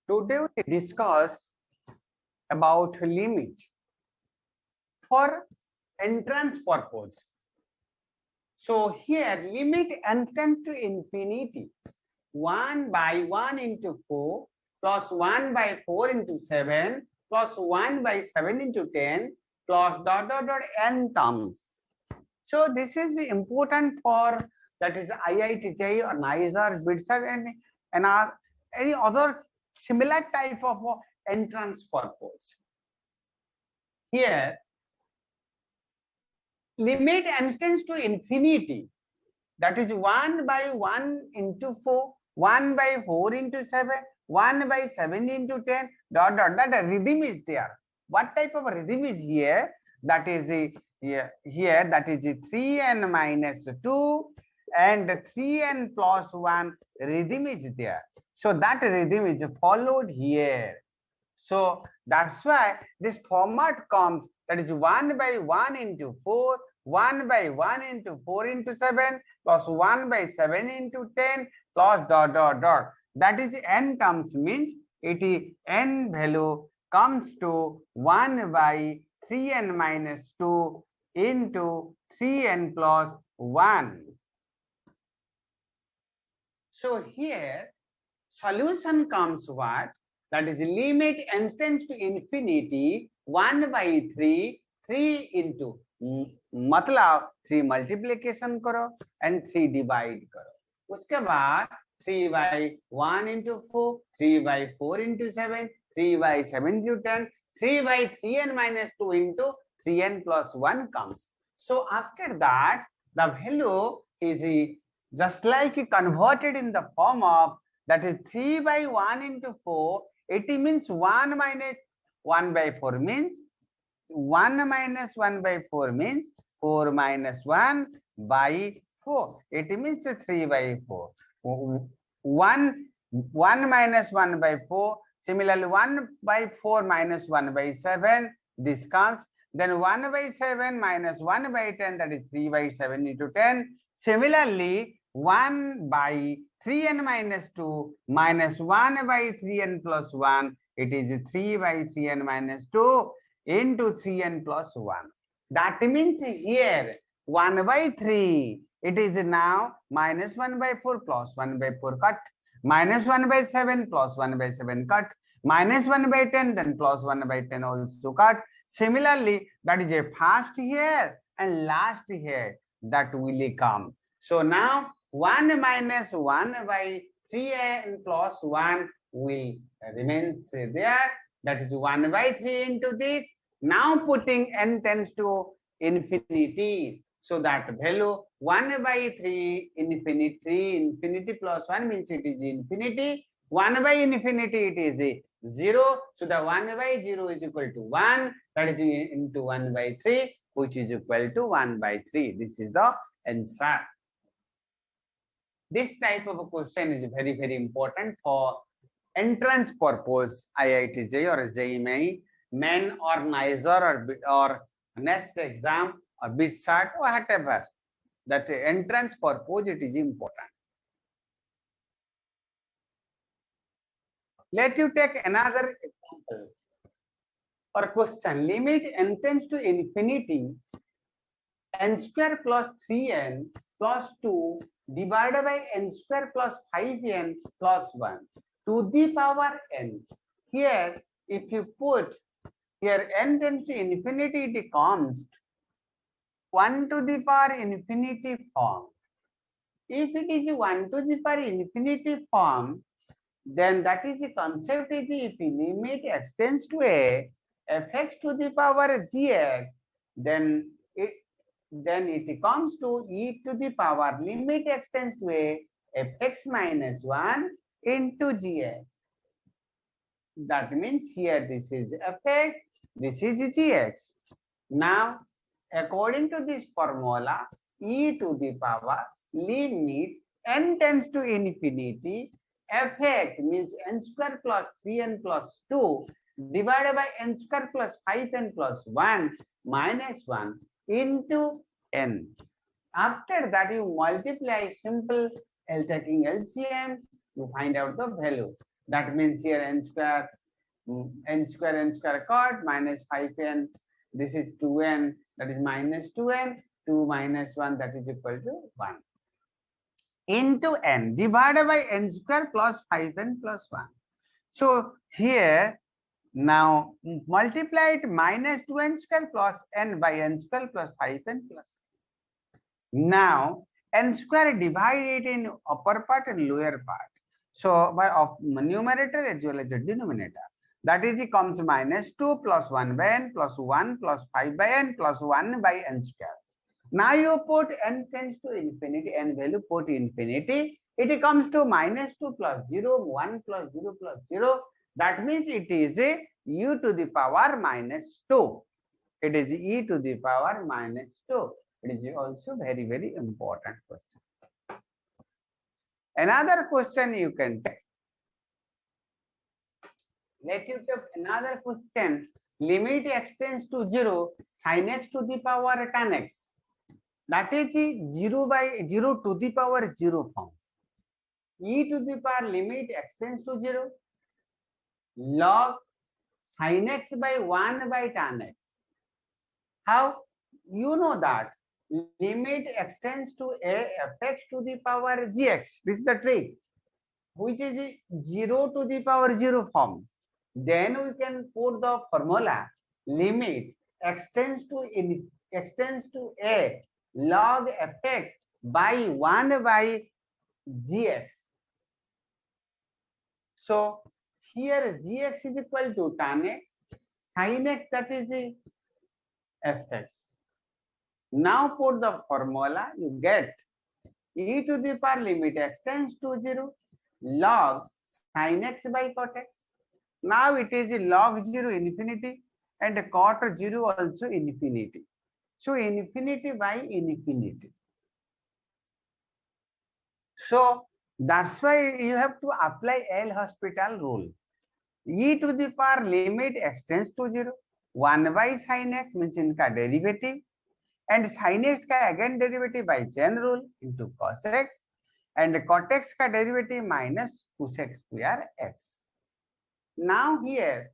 Today we discuss about limit for entrance purpose. So here limit n tends to infinity 1 by 1 into 4 plus 1 by 4 into 7 plus 1 by 7 into 10 plus dot dot dot n terms. So this is important for that is IITJEE or NISR, BIDSAT and any other similar type of entrance purpose. Here limit n tends to infinity, that is 1 by 1 into 4, 1 by 4 into 7, 1 by 7 into 10 dot dot, that rhythm is there. What type of rhythm is here? That is here that is 3n minus 2 and 3n plus 1 rhythm is there. So that rhythm is followed here. So that's why this format comes, that is 1 by 1 into 4, 1 by 1 into 4 into 7 plus 1 by 7 into 10 plus dot dot dot. That is n terms, means it is n value comes to 1 by 3n minus 2 into 3n plus 1. So here solution comes what? That is limit n tends to infinity 1 by 3, 3 into मतलब 3 multiplication करो and 3 divide करो, उसके बाद 3 by 1 into 4, 3 by 4 into 7, 3 by 7 into 10, 3 by 3n minus 2 into 3n plus 1 comes. So after that the value is just like converted in the form of, that is 3 by 1 into 4, it means 1 minus 1 by 4 means 1 minus 1 by 4 means 4 minus 1 by 4. It means 3 by 4. 1 minus 1 by 4. Similarly, 1 by 4 minus 1 by 7. This comes. Then 1 by 7 minus 1 by 10. That is 3 by 7 into 10. Similarly, 1 by 3n minus 2 minus 1 by 3n plus 1. It is 3 by 3n minus 2 into 3n plus 1. That means here 1 by 3, it is now minus 1 by 4 plus 1 by 4 cut, minus 1 by 7 plus 1 by 7 cut, minus 1 by 10 then plus 1 by 10 also cut. Similarly, that is a first here and last here that will come. So now 1 minus 1 by 3n plus 1 will remains there. That is 1 by 3 into this. Now putting n tends to infinity. So that value 1 by 3 infinity plus 1 means it is infinity. 1 by infinity it is 0. So the 1 by 0 is equal to 1. That is into 1 by 3, which is equal to 1 by 3. This is the answer. This type of a question is very, very important for entrance purpose, IITJEE or JEE, main or NISR or next exam or BIDSAT or whatever. That entrance purpose, it is important. Let you take another example. For question, limit n tends to infinity, n square plus 3n plus 2 divided by n square plus 5n plus 1 to the power n. Here, if you put here n tends to infinity, it comes 1 to the power infinity form. If it is 1 to the power infinity form, then that is the concept is if limit x tends to a fx to the power gx, then it comes to e to the power limit x tends to a fx minus 1 into gx. That means here this is fx, this is gx. Now, according to this formula, e to the power limit n tends to infinity, fx means n square plus 3n plus 2 divided by n square plus 5n plus 1 minus 1 into n. After that, you multiply simple taking LCM, you find out the value. That means here n square cut minus 5n. This is 2n, that is minus 2n. 2 minus 1, that is equal to 1. Into n divided by n square plus 5n plus 1. So here now multiply it minus 2n square plus n by n square plus 5n plus. Now n square divide it in upper part and lower part. So by numerator as well as the denominator. That is it comes minus 2 plus 1 by n plus 1 plus 5 by n plus 1 by n square. Now you put n tends to infinity, n value put infinity, it comes to minus 2 plus 0, 1 plus 0 plus 0. That means it is a u to the power minus 2. It is e to the power minus 2. It is also very, very important question. Another question you can take. Let you take another question. Limit extends to 0, sin x to the power tan x. That is 0 by 0 to the power 0 form. E to the power limit extends to 0, log sin x by 1 by tan x. How? You know that limit extends to a fx to the power gx. This is the trick, which is 0 to the power 0 form. Then we can put the formula limit extends to a log fx by 1 by gx. So here gx is equal to tan x, sin x, that is fx. Now put the formula, you get e to the power limit extends to 0, log sin x by cot x. Now it is log 0 infinity and cot 0 also infinity. So infinity by infinity. So that's why you have to apply L'Hospital rule. E to the power limit extends to 0, 1 by sin x means इनका derivative, and sin x का again derivative by chain rule into cos x, and cot x का derivative minus cosec square x. Now here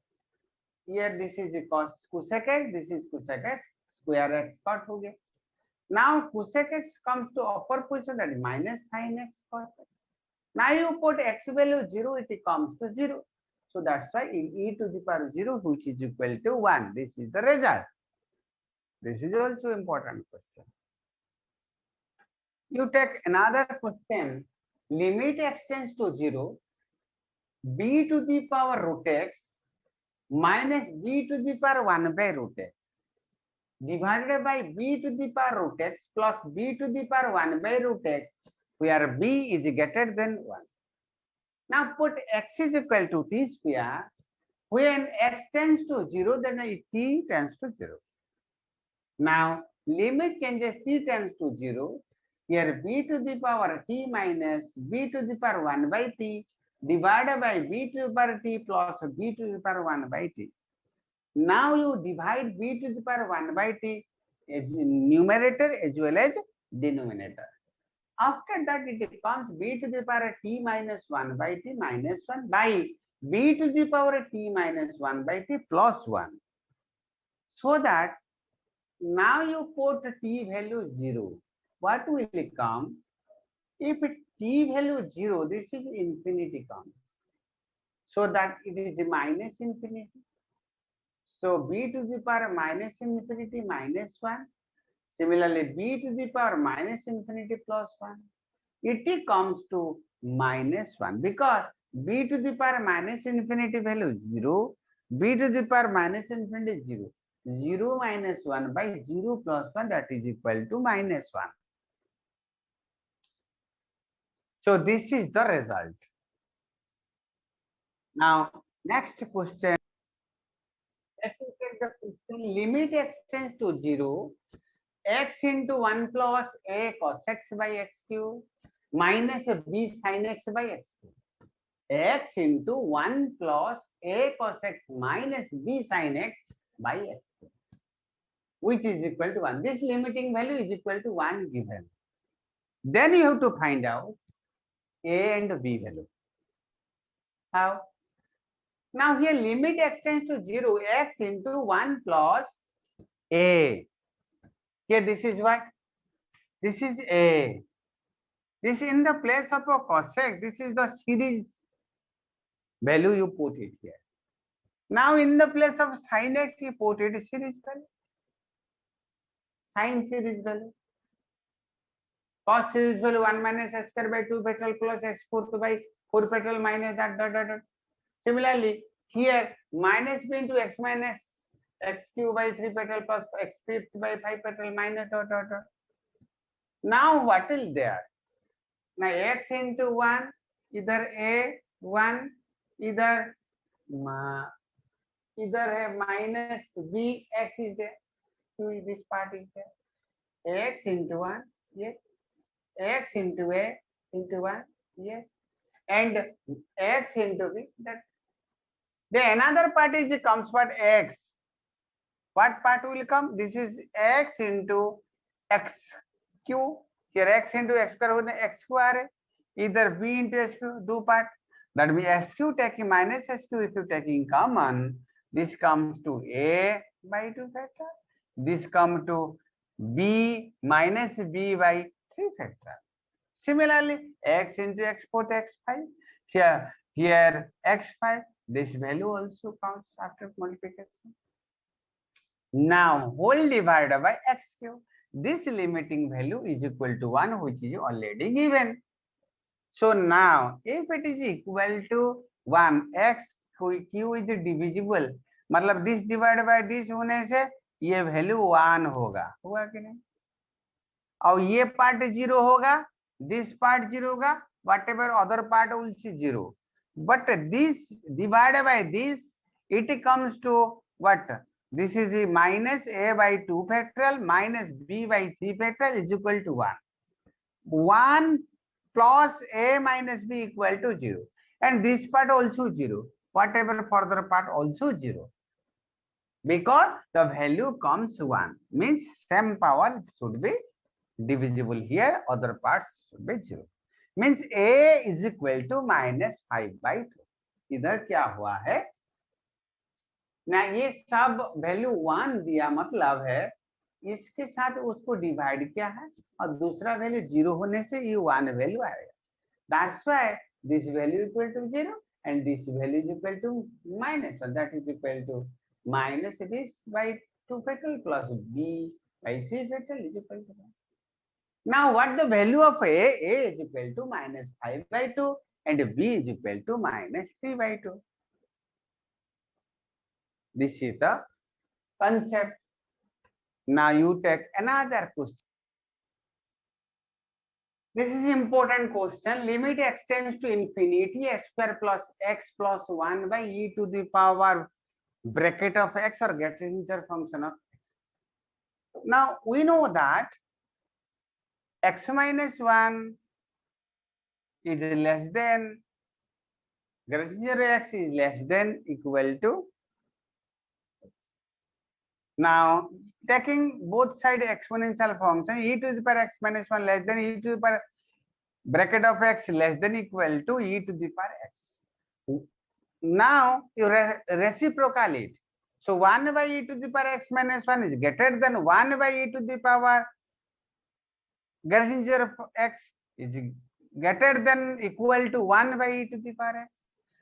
this is cosec x, this is cosec x, square x cot हो गया. Now cosec x comes to upper position, that is minus sin x cos x. Now you put x value 0, it comes to 0. So that's why in e to the power 0, which is equal to 1. This is the result. This is also important question. You take another question. Limit extends to 0, b to the power root x minus b to the power 1 by root x divided by b to the power root x plus b to the power 1 by root x, where b is greater than 1. Now put x is equal to t square. When x tends to 0, then t tends to 0. Now limit changes t tends to 0. Here b to the power t minus b to the power 1 by t divided by b to the power t plus b to the power 1 by t. Now you divide b to the power 1 by t as numerator as well as denominator. After that it becomes b to the power t minus 1 by t minus 1 by b to the power t minus 1 by t plus 1. So that now you put t value 0. What will come? If t value 0, this is infinity comes. So that it is minus infinity. So b to the power minus infinity minus 1. Similarly, b to the power minus infinity plus 1. It comes to minus 1 because b to the power minus infinity value is 0. B to the power minus infinity is 0. 0 minus 1 by 0 plus 1, that is equal to minus 1. So this is the result. Now, next question. Let us take the question. Limit extends to 0. X into 1 plus a cos x by x cube minus b sin x by x cube. X into 1 plus a cos x minus b sin x by x cube, which is equal to 1. This limiting value is equal to 1 given. Then you have to find out a and b value. How? Now here limit extends to 0, x into 1 plus a. Here this is what? This is a. This in the place of a cosec, this is the series value you put it here. Now in the place of sin x you put it series value. Sin series value. Cos series value 1 minus x square by 2 factorial plus x fourth by 4 factorial minus that. Similarly, here minus b into x minus x cube by 3 factorial plus x fifth by 5 factorial minus dot. Now what is there? Now x into 1, either a 1, either have minus b x is there. This part is there. X into 1, yes. X into a into 1, yes. And x into b, that. Then another part is comes what x. What part will come? This is x into x cube. Here x into x square x square. Either b into x cube, do part. That means x cube taking minus x cube, if you taking common, this comes to a by 2 factor. This comes to b minus b by 3 factor. Similarly, x into x fourth x 5. Here x 5. This value also comes after multiplication. Now whole divided by x cube. This limiting value is equal to 1, which is already given. So now if it is equal to 1, x q is divisible, मतलब this divided by this होने से ये value 1 होगा, हुआ कि नहीं? और ये पार्ट 0 होगा, this part 0 होगा, whatever other part will see 0. But this divided by this, it comes to what? This is minus a by 2 factorial minus b by 3 factorial is equal to 1. 1 plus a minus b equal to 0. And this part also 0. Whatever further part also 0. Because the value comes 1. Means same power should be divisible here. Other parts should be 0. Means a is equal to minus 5 by 2. इधर क्या हुआ है ना, ये सब value 1 दिया, मतलब है इसके साथ उसको डिवाइड किया है और दूसरा वैल्यू 0 होने से ये 1 वैल्यू आएगा. That's why this value equal to 0 and this value is equal to minus 1. That is equal to minus this by 2 factorial plus b by 3 factorial is equal to 1. Now what the value of a is equal to minus 5 by 2 and b is equal to minus 3 by 2. This is the concept. Now you take another question. This is important question. Limit extends to infinity x square plus x plus 1 by e to the power bracket of x or Gettysburg function of x. Now we know that x minus 1 is less than Gettysburg x is less than equal to. Now taking both side exponential function e to the power x minus 1 less than e to the power bracket of x less than equal to e to the power x. Now you reciprocal it. So 1 by e to the power x minus 1 is greater than 1 by e to the power Gettysburg x is greater than equal to 1 by e to the power x.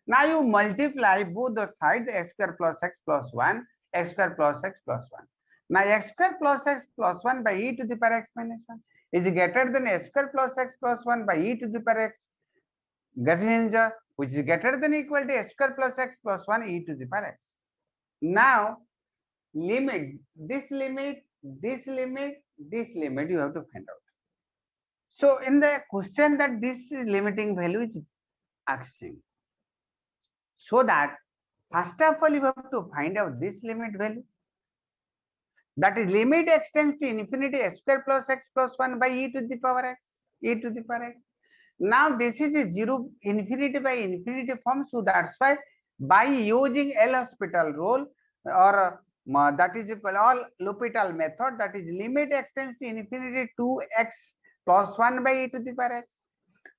Now you multiply both the sides x square plus x plus 1, x square plus x plus 1. Now x square plus x plus 1 by e to the power x minus 1 is greater than x square plus x plus 1 by e to the power x Gettysburg, which is greater than equal to x square plus x plus 1 e to the power x. Now limit, this limit, this limit, this limit you have to find out. So in the question that this limiting value is asking, so that first of all you have to find out this limit value. That is limit extends to infinity x square plus x plus 1 by e to the power x, e to the power x. Now this is a 0 infinity by infinity form, so that's why by using L'Hospital rule or that is equal all L'Hospital method, that is limit extends to infinity to x plus 1 by e to the power x.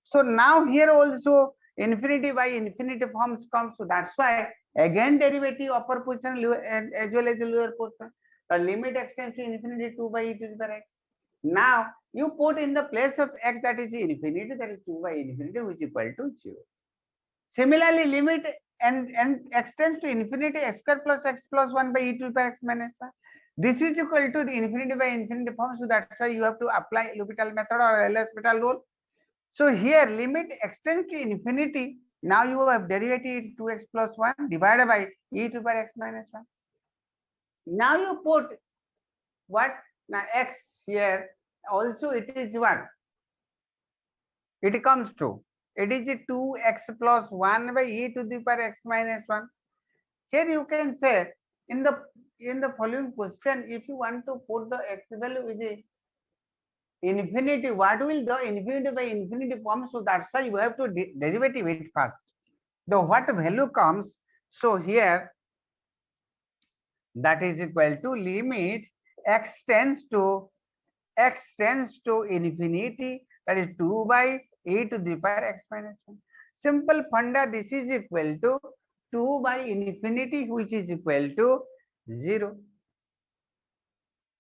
So now here also infinity by infinity forms comes. So that's why again derivative upper position as well as lower position. The limit extends to infinity 2 by e to the power x. Now you put in the place of x, that is infinity, that is 2 by infinity, which is equal to 0. Similarly, limit and extends to infinity x square plus x plus 1 by e to the power x minus 1. This is equal to the infinity by infinity form. So that's why you have to apply L'Hopital method or L'Hopital rule. So here limit extends to infinity. Now you have derivative 2x plus 1 divided by e to the power x minus 1. Now you put what? Now x here also it is what? It comes to, it is 2x plus 1 by e to the power x minus 1. Here you can say in the following question, if you want to put the x value is infinity, what will the infinity by infinity form? So that's why you have to derivative it first. The what value comes? So here that is equal to limit x tends to infinity, that is 2 by e to the power x minus 1. Simple funda, this is equal to 2 by infinity, which is equal to 0.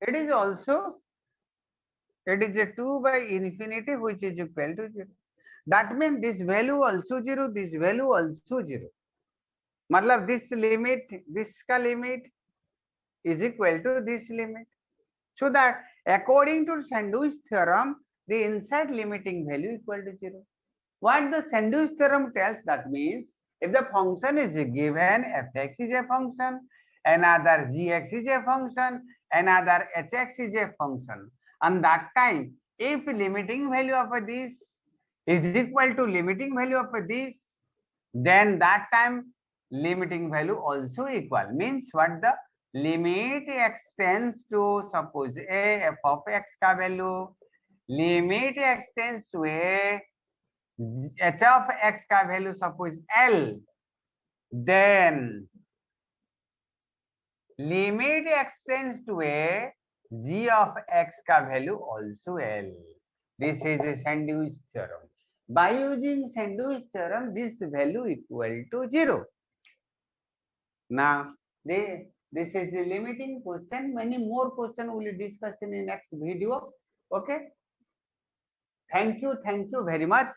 It is also, it is a 2 by infinity, which is equal to 0. That means this value also 0, this value also 0. Matlab this limit, this ka limit is equal to this limit. So that according to Sandwich theorem, the inside limiting value equal to 0. What the Sandwich theorem tells, that means if the function is given, fx is a function, another gx is a function, another hx is a function, and that time if limiting value of this is equal to limiting value of this, then that time limiting value also equal. Means what? The limit x tends to, suppose a f of x का value, limit x tends to a h of x का value, suppose L, then limit x tends to a g of x का value also L. This is a Sandwich theorem. By using Sandwich theorem, this value equal to 0. Now this is a limiting question. Many more questions we will discuss in the next video. Okay. Thank you very much.